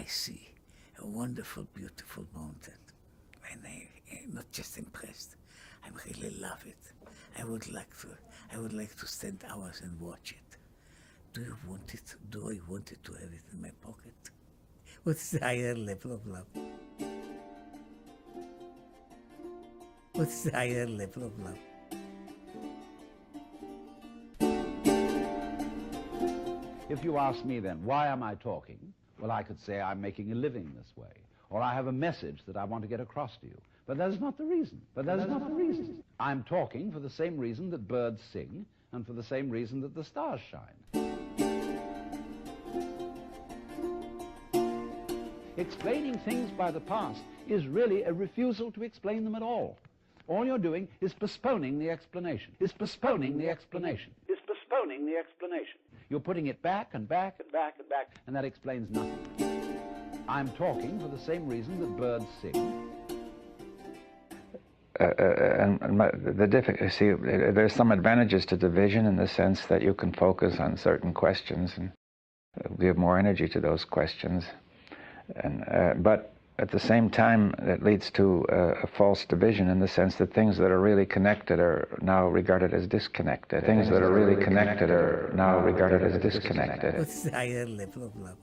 see a wonderful, beautiful mountain, and I'm not just impressed, I really love it. I would like to spend hours and watch it. Do I want it to have it in my pocket? What's the higher level of love? What's the higher level of love? If you ask me then, why am I talking? Well, I could say I'm making a living this way, or I have a message that I want to get across to you. But that is not the reason. I'm talking for the same reason that birds sing, and for the same reason that the stars shine. Explaining things by the past is really a refusal to explain them at all. All you're doing is postponing the explanation. You're putting it back and back and back and back, and that explains nothing. I'm talking for the same reason that birds sing. There's some advantages to division in the sense that you can focus on certain questions and give more energy to those questions. But at the same time, it leads to a false division in the sense that things that are really connected are now regarded as disconnected. What's the higher level of love?